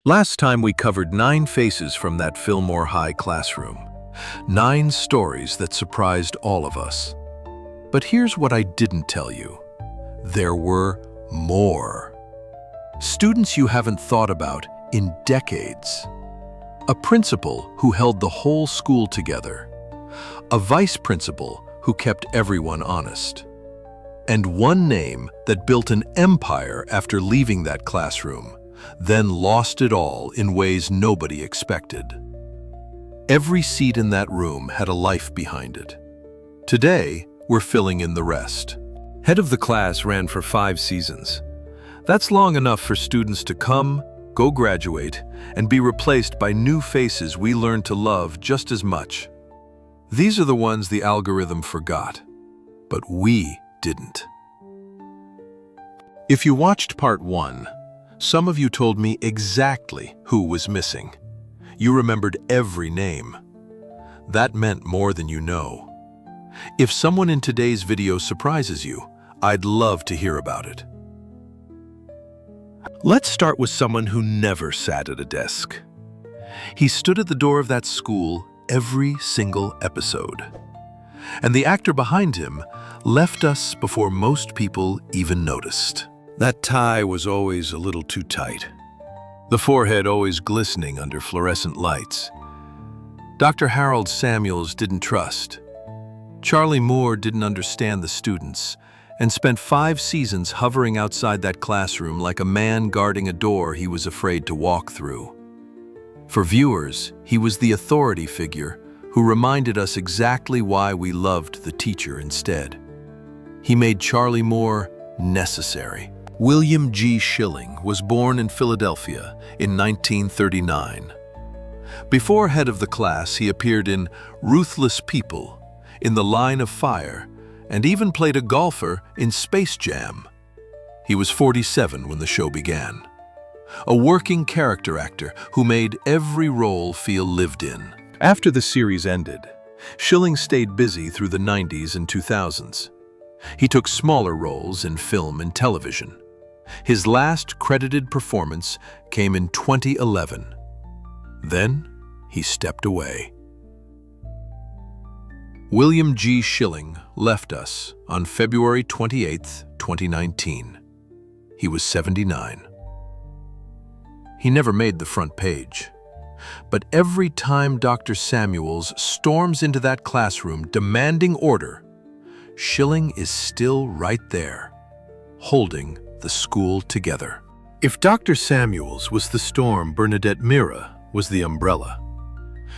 Last time we covered 9 faces from that Fillmore High classroom. 9 stories that surprised all of us. But here's what I didn't tell you. There were more. Students you haven't thought about in decades. A principal who held the whole school together. A vice principal who kept everyone honest. And one name that built an empire after leaving that classroom, then lost it all in ways nobody expected. Every seat in that room had a life behind it. Today, we're filling in the rest. Head of the class ran for 5 seasons. That's long enough for students to come, go graduate, and be replaced by new faces we learned to love just as much. These are the ones the algorithm forgot, but we didn't. If you watched part 1, some of you told me exactly who was missing. You remembered every name. That meant more than you know. If someone in today's video surprises you, I'd love to hear about it. Let's start with someone who never sat at a desk. He stood at the door of that school every single episode. And the actor behind him left us before most people even noticed. That tie was always a little too tight. The forehead always glistening under fluorescent lights. Dr. Harold Samuels didn't trust. Charlie Moore didn't understand the students and spent 5 seasons hovering outside that classroom like a man guarding a door he was afraid to walk through. For viewers, he was the authority figure who reminded us exactly why we loved the teacher instead. He made Charlie Moore necessary. William G. Shilling was born in Philadelphia in 1939. Before head of the class, he appeared in Ruthless People, In the Line of Fire, and even played a golfer in Space Jam. He was 47 when the show began. A working character actor who made every role feel lived in. After the series ended, Shilling stayed busy through the 90s and 2000s. He took smaller roles in film and television. His last credited performance came in 2011. Then, he stepped away. William G. Shilling left us on February 28, 2019. He was 79. He never made the front page. But every time Dr. Samuels storms into that classroom demanding order, Shilling is still right there, holding the school together. If Dr. Samuels was the storm, Bernadette Meara was the umbrella.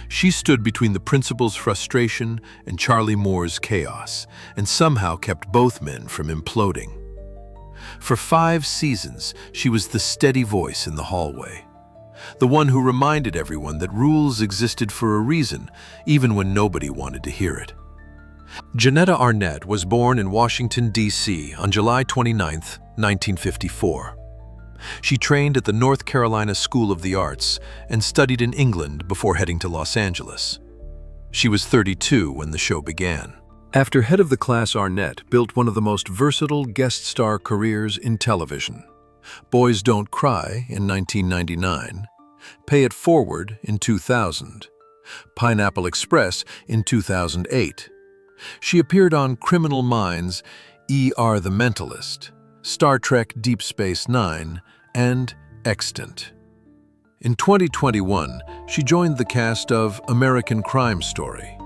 She stood between the principal's frustration and Charlie Moore's chaos, and somehow kept both men from imploding. For 5 seasons, she was the steady voice in the hallway, the one who reminded everyone that rules existed for a reason, even when nobody wanted to hear it. Janetta Arnett was born in Washington, D.C. on July 29, 1954. She trained at the North Carolina School of the Arts and studied in England before heading to Los Angeles. She was 32 when the show began. After head of the class, Arnett built one of the most versatile guest star careers in television. Boys Don't Cry in 1999, Pay It Forward in 2000, Pineapple Express in 2008. She appeared on Criminal Minds, E.R. the Mentalist, Star Trek Deep Space Nine, and Extant. In 2021, she joined the cast of American Crime Story.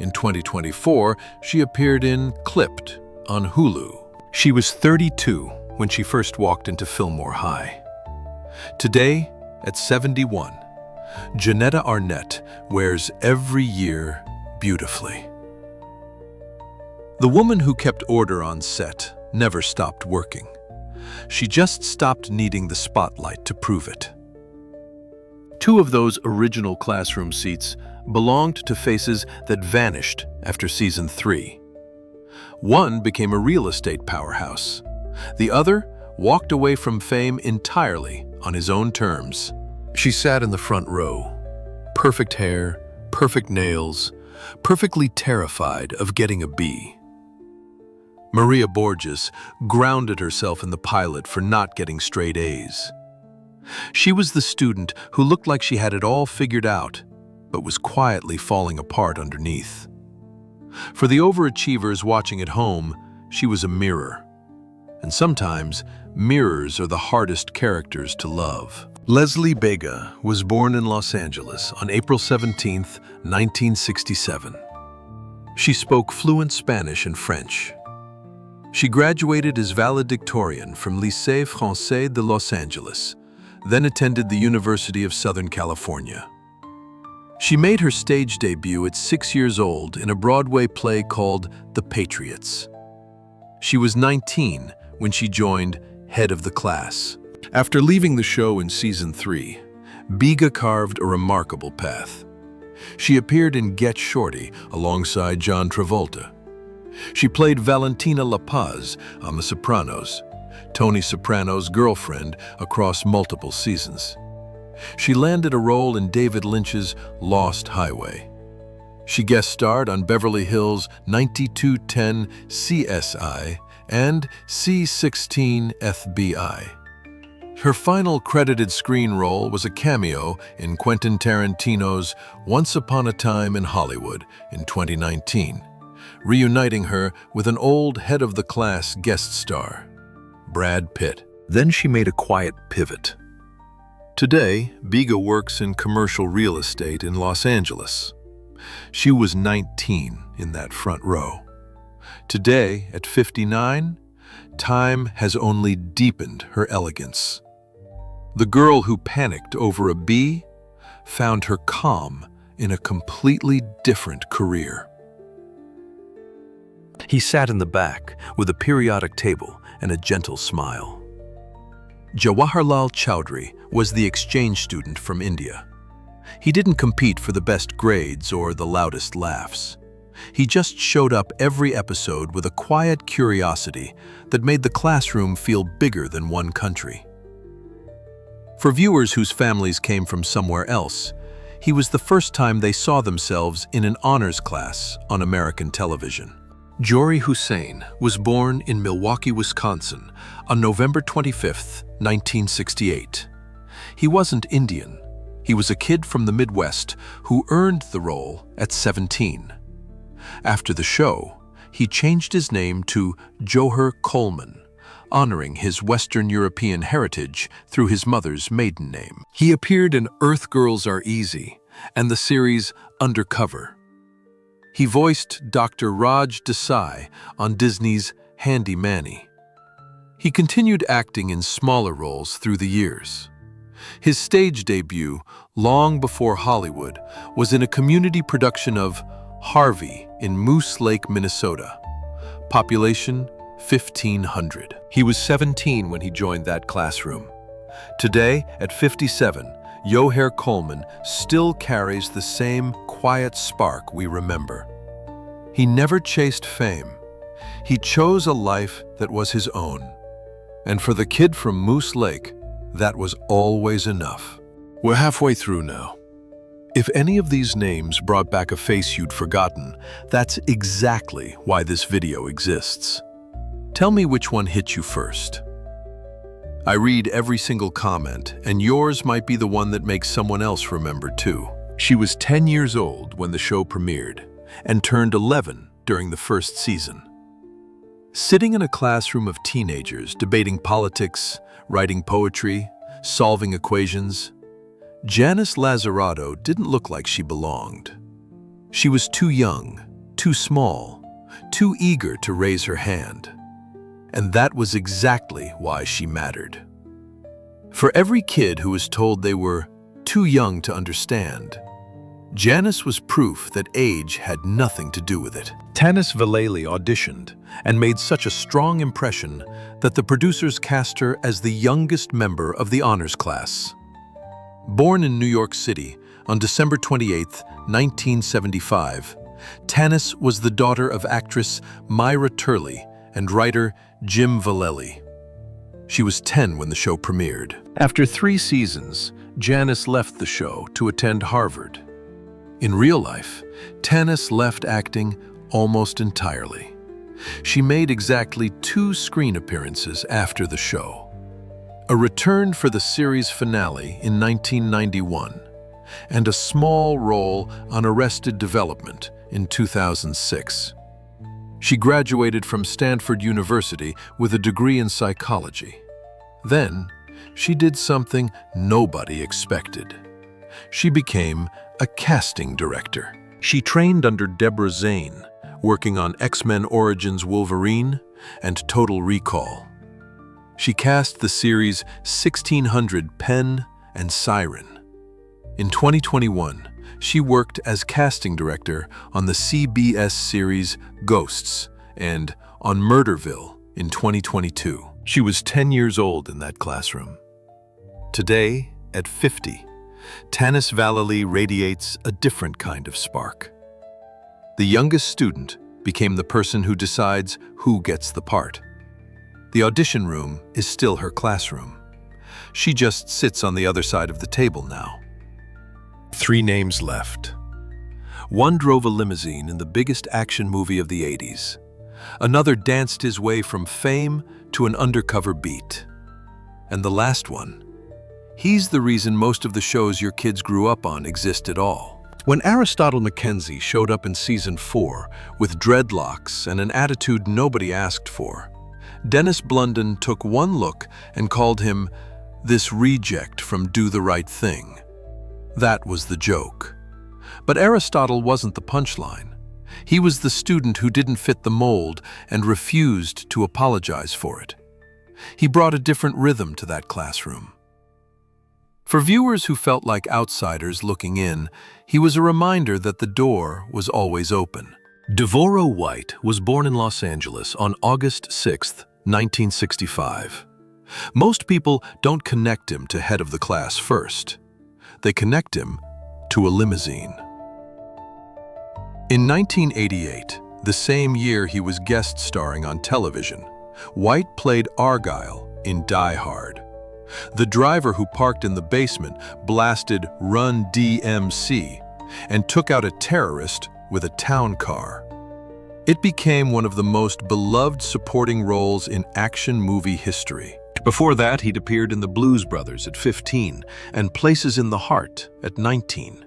In 2024, she appeared in Clipped on Hulu. She was 32 when she first walked into Fillmore High. Today, at 71, Janetta Arnett wears every year beautifully. The woman who kept order on set never stopped working. She just stopped needing the spotlight to prove it. 2 of those original classroom seats belonged to faces that vanished after season 3. One became a real estate powerhouse. The other walked away from fame entirely on his own terms. She sat in the front row. Perfect hair, perfect nails, perfectly terrified of getting a B. Maria Borges grounded herself in the pilot for not getting straight A's. She was the student who looked like she had it all figured out, but was quietly falling apart underneath. For the overachievers watching at home, she was a mirror. And sometimes, mirrors are the hardest characters to love. Leslie Bega was born in Los Angeles on April 17, 1967. She spoke fluent Spanish and French. She graduated as valedictorian from Lycée Français de Los Angeles, then attended the University of Southern California. She made her stage debut at 6 years old in a Broadway play called The Patriots. She was 19 when she joined Head of the Class. After leaving the show in season 3, Bega carved a remarkable path. She appeared in Get Shorty alongside John Travolta. She played Valentina La Paz on The Sopranos, Tony Soprano's girlfriend across multiple seasons. She landed a role in David Lynch's Lost Highway. She guest starred on Beverly Hills 9210 CSI and C16 FBI. Her final credited screen role was a cameo in Quentin Tarantino's Once Upon a Time in Hollywood in 2019, reuniting her with an old head-of-the-class guest star, Brad Pitt. Then she made a quiet pivot. Today, Bega works in commercial real estate in Los Angeles. She was 19 in that front row. Today, at 59, time has only deepened her elegance. The girl who panicked over a B found her calm in a completely different career. He sat in the back with a periodic table and a gentle smile. Jawaharlal Choudhuri was the exchange student from India. He didn't compete for the best grades or the loudest laughs. He just showed up every episode with a quiet curiosity that made the classroom feel bigger than one country. For viewers whose families came from somewhere else, he was the first time they saw themselves in an honors class on American television. Jory Husain was born in Milwaukee, Wisconsin on November 25, 1968. He wasn't Indian. He was a kid from the Midwest who earned the role at 17. After the show, he changed his name to Joher Coleman, honoring his Western European heritage through his mother's maiden name. He appeared in Earth Girls Are Easy and the series Undercover. He voiced Dr. Raj Desai on Disney's Handy Manny. He continued acting in smaller roles through the years. His stage debut, long before Hollywood, was in a community production of Harvey in Moose Lake, Minnesota. Population 1,500. He was 17 when he joined that classroom. Today, at 57, Joher Coleman still carries the same quiet spark we remember. He never chased fame. He chose a life that was his own. And for the kid from Moose Lake, that was always enough. We're halfway through now. If any of these names brought back a face you'd forgotten, that's exactly why this video exists. Tell me which one hit you first. I read every single comment, and yours might be the one that makes someone else remember too. She was 10 years old when the show premiered, and turned 11 during the first season. Sitting in a classroom of teenagers debating politics, writing poetry, solving equations, Janice Lazarato didn't look like she belonged. She was too young, too small, too eager to raise her hand. And that was exactly why she mattered. For every kid who was told they were too young to understand, Janice was proof that age had nothing to do with it. Tanis Valle auditioned and made such a strong impression that the producers cast her as the youngest member of the honors class. Born in New York City on December 28, 1975, Tanis was the daughter of actress Meara Turley and writer Jim Valelli. She was 10 when the show premiered. After 3 seasons, Janice left the show to attend Harvard. In real life, Tanis left acting almost entirely. She made exactly 2 screen appearances after the show. a return for the series finale in 1991, and a small role on Arrested Development in 2006. She graduated from Stanford University with a degree in psychology. Then, she did something nobody expected. She became a casting director. She trained under Deborah Zane, working on X-Men Origins Wolverine and Total Recall. She cast the series 1600 Penn and Siren. In 2021, she worked as casting director on the CBS series Ghosts and on Murderville in 2022. She was 10 years old in that classroom. Today, at 50, Tanis Valle radiates a different kind of spark. The youngest student became the person who decides who gets the part. The audition room is still her classroom. She just sits on the other side of the table now. 3 names left. One drove a limousine in the biggest action movie of the 80s. Another danced his way from fame to an undercover beat. And the last one, he's the reason most of the shows your kids grew up on exist at all. When Aristotle McKenzie showed up in season 4 with dreadlocks and an attitude nobody asked for, Dennis Blunden took one look and called him this reject from Do the Right Thing. That was the joke. But Aristotle wasn't the punchline. He was the student who didn't fit the mold and refused to apologize for it. He brought a different rhythm to that classroom. For viewers who felt like outsiders looking in, he was a reminder that the door was always open. Devorah White was born in Los Angeles on August 6, 1965. Most people don't connect him to head of the class first. They connect him to a limousine. In 1988, the same year he was guest starring on television, White played Argyle in Die Hard. The driver who parked in the basement blasted Run DMC and took out a terrorist with a town car. It became one of the most beloved supporting roles in action movie history. Before that, he'd appeared in The Blues Brothers at 15 and Places in the Heart at 19.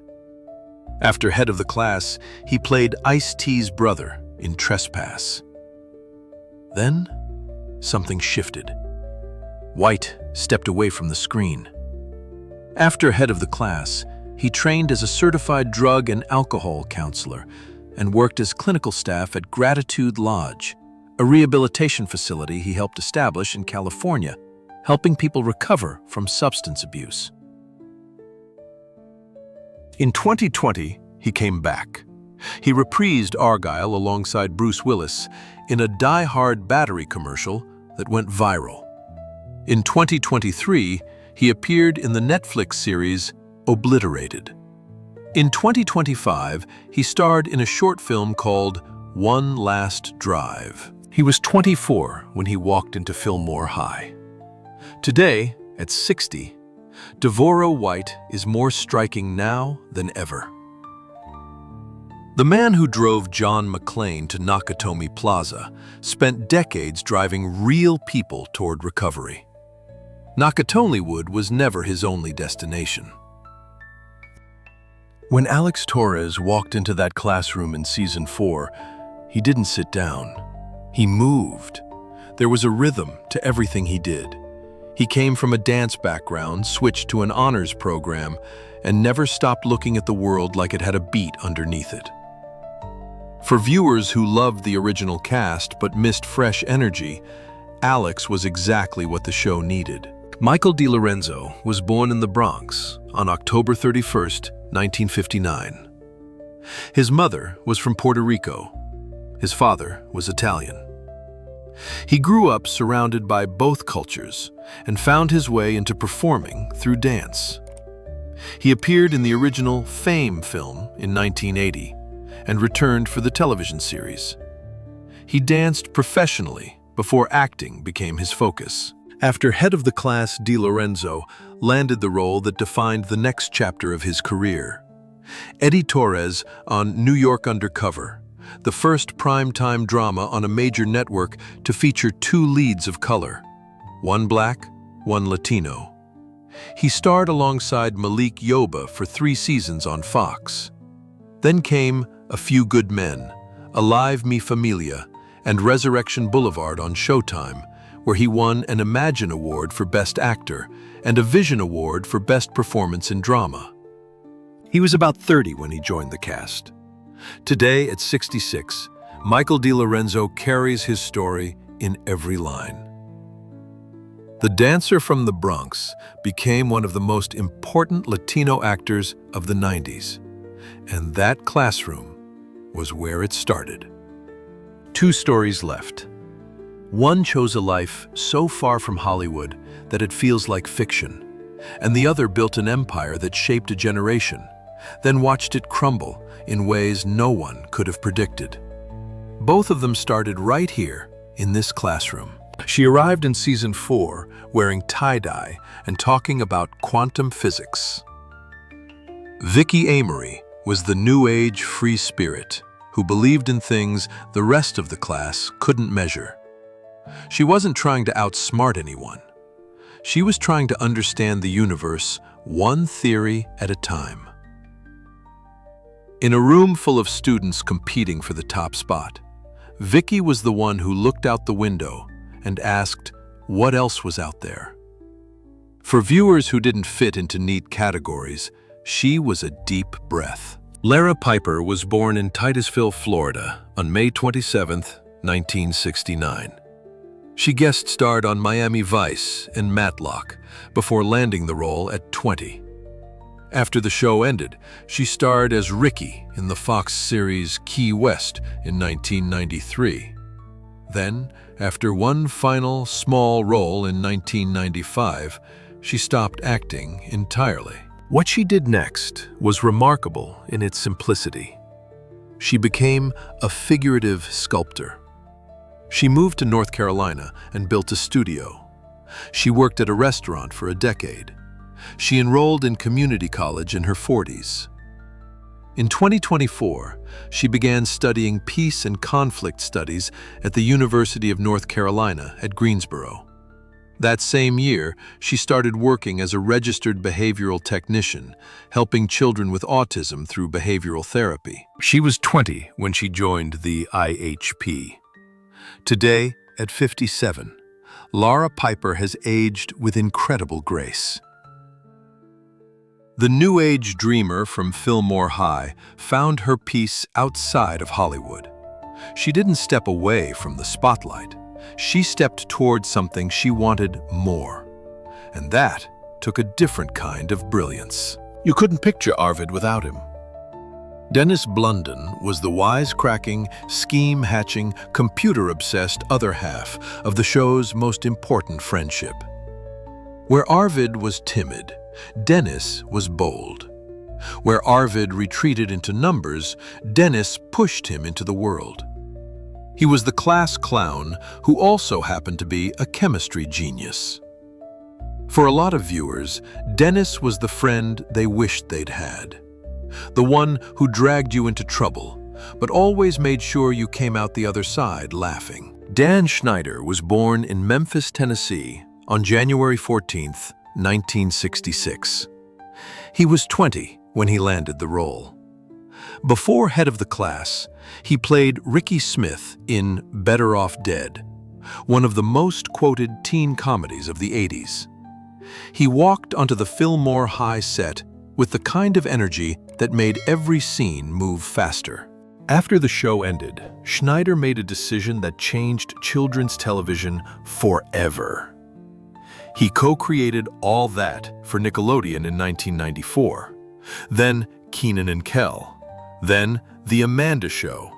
After head of the class, he played Ice-T's brother in Trespass. Then, something shifted. White stepped away from the screen. After head of the class, he trained as a certified drug and alcohol counselor and worked as clinical staff at Gratitude Lodge, a rehabilitation facility he helped establish in California, helping people recover from substance abuse. In 2020, he came back. He reprised Argyle alongside Bruce Willis in a Die Hard battery commercial that went viral. In 2023, he appeared in the Netflix series Obliterated. In 2025, he starred in a short film called One Last Drive. He was 24 when he walked into Fillmore High. Today, at 60, Devorah White is more striking now than ever. The man who drove John McClane to Nakatomi Plaza spent decades driving real people toward recovery. Nakatomiwood was never his only destination. When Alex Torres walked into that classroom in season 4, he didn't sit down. He moved. There was a rhythm to everything he did. He came from a dance background, switched to an honors program, and never stopped looking at the world like it had a beat underneath it. For viewers who loved the original cast but missed fresh energy, Alex was exactly what the show needed. Michael DeLorenzo was born in the Bronx on October 31st, 1959. His mother was from Puerto Rico. His father was Italian. He grew up surrounded by both cultures and found his way into performing through dance. He appeared in the original Fame film in 1980 and returned for the television series. He danced professionally before acting became his focus. After head of the class, DeLorenzo landed the role that defined the next chapter of his career. Eddie Torres on New York Undercover, the first primetime drama on a major network to feature 2 leads of color, one black, one Latino. He starred alongside Malik Yoba for 3 seasons on Fox. Then came A Few Good Men, Alive Mi Familia, and Resurrection Boulevard on Showtime, where he won an Imagine Award for Best Actor and a Vision Award for Best Performance in Drama. He was about 30 when he joined the cast. Today, at 66, Michael DeLorenzo carries his story in every line. The dancer from the Bronx became one of the most important Latino actors of the 90s, and that classroom was where it started. 2 stories left. One chose a life so far from Hollywood that it feels like fiction, and the other built an empire that shaped a generation, then watched it crumble in ways no one could have predicted. Both of them started right here in this classroom. She arrived in season 4 wearing tie-dye and talking about quantum physics. Vicky Amory was the new age free spirit who believed in things the rest of the class couldn't measure. She wasn't trying to outsmart anyone. She was trying to understand the universe one theory at a time. In a room full of students competing for the top spot, Vicky was the one who looked out the window and asked what else was out there. For viewers who didn't fit into neat categories, she was a deep breath. Lara Piper was born in Titusville, Florida on May 27, 1969. She guest starred on Miami Vice and Matlock before landing the role at 20. After the show ended, she starred as Ricky in the Fox series Key West in 1993. Then, after one final small role in 1995, she stopped acting entirely. What she did next was remarkable in its simplicity. She became a figurative sculptor. She moved to North Carolina and built a studio. She worked at a restaurant for a decade. She enrolled in community college in her 40s. In 2024, she began studying peace and conflict studies at the University of North Carolina at Greensboro. That same year, she started working as a registered behavioral technician, helping children with autism through behavioral therapy. She was 20 when she joined the IHP. Today, at 57, Lara Piper has aged with incredible grace. The New Age dreamer from Fillmore High found her peace outside of Hollywood. She didn't step away from the spotlight. She stepped toward something she wanted more. And that took a different kind of brilliance. You couldn't picture Arvid without him. Dennis Blunden was the wisecracking, scheme-hatching, computer-obsessed other half of the show's most important friendship. Where Arvid was timid, Dennis was bold. Where Arvid retreated into numbers, Dennis pushed him into the world. He was the class clown who also happened to be a chemistry genius. For a lot of viewers, Dennis was the friend they wished they'd had. The one who dragged you into trouble, but always made sure you came out the other side laughing. Dan Schneider was born in Memphis, Tennessee on January 14th, 1966. He was 20 when he landed the role. Before head of the class, he played Ricky Smith in Better Off Dead, one of the most quoted teen comedies of the 80s. He walked onto the Fillmore High set with the kind of energy that made every scene move faster. After the show ended, Schneider made a decision that changed children's television forever. He co-created All That for Nickelodeon in 1994, then Kenan and Kel, then The Amanda Show,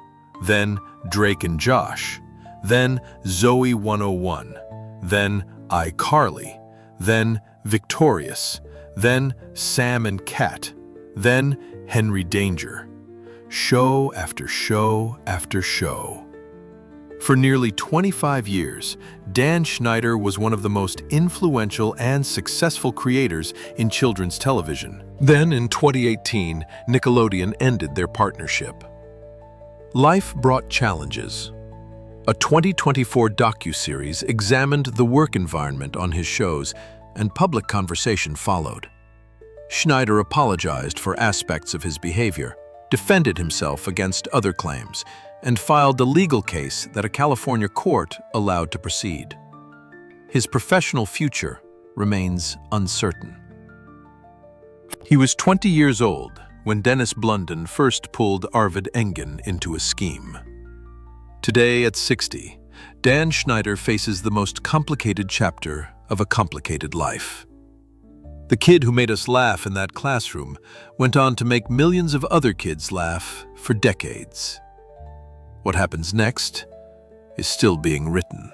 then Drake and Josh, then Zoe 101, then iCarly, then Victorious, then Sam and Cat, then Henry Danger. Show after show after show. For nearly 25 years, Dan Schneider was one of the most influential and successful creators in children's television. Then, in 2018, Nickelodeon ended their partnership. Life brought challenges. A 2024 docuseries examined the work environment on his shows, and public conversation followed. Schneider apologized for aspects of his behavior, defended himself against other claims, and filed a legal case that a California court allowed to proceed. His professional future remains uncertain. He was 20 years old when Dennis Blunden first pulled Arvid Engen into a scheme. Today, at 60, Dan Schneider faces the most complicated chapter of a complicated life. The kid who made us laugh in that classroom went on to make millions of other kids laugh for decades. What happens next is still being written.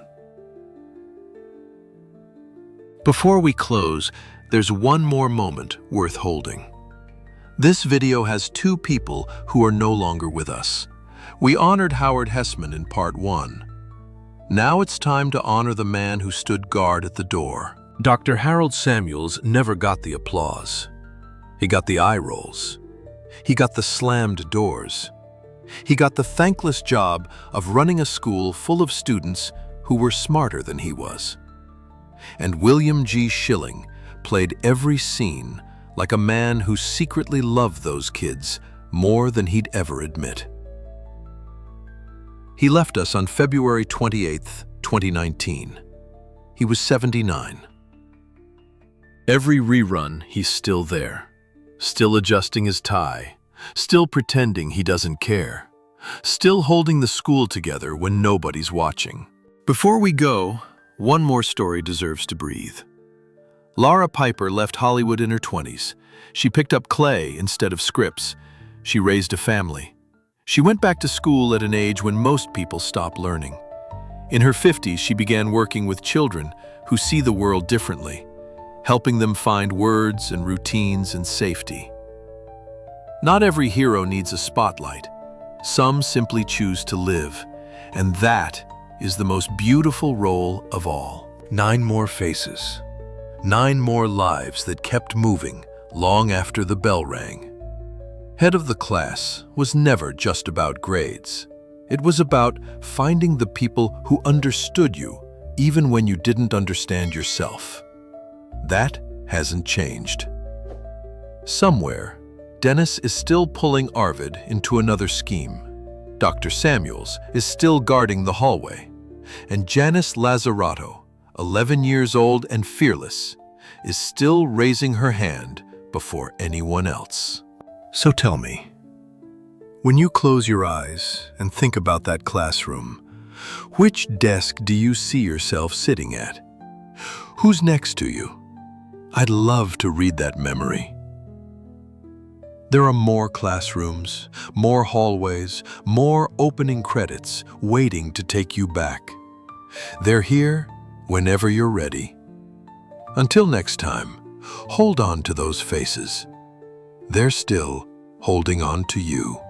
Before we close, there's one more moment worth holding. This video has two people who are no longer with us. We honored Howard Hessman in part 1. Now it's time to honor the man who stood guard at the door. Dr. Harold Samuels never got the applause. He got the eye rolls. He got the slammed doors. He got the thankless job of running a school full of students who were smarter than he was. And William G. Shilling played every scene like a man who secretly loved those kids more than he'd ever admit. He left us on February 28, 2019. He was 79. Every rerun, he's still there, still adjusting his tie, still pretending he doesn't care, still holding the school together when nobody's watching. Before we go, one more story deserves to breathe. Lara Piper left Hollywood in her 20s. She picked up clay instead of scripts. She raised a family. She went back to school at an age when most people stop learning. In her 50s, she began working with children who see the world differently, helping them find words and routines and safety. Not every hero needs a spotlight. Some simply choose to live, and that is the most beautiful role of all. 9 more faces. 9 more lives that kept moving long after the bell rang. Head of the class was never just about grades. It was about finding the people who understood you, even when you didn't understand yourself. That hasn't changed. Somewhere, Dennis is still pulling Arvid into another scheme. Dr. Samuels is still guarding the hallway. And Janice Lazarato, 11 years old and fearless, is still raising her hand before anyone else. So tell me, when you close your eyes and think about that classroom, which desk do you see yourself sitting at? Who's next to you? I'd love to read that memory. There are more classrooms, more hallways, more opening credits waiting to take you back. They're here whenever you're ready. Until next time, hold on to those faces. They're still holding on to you.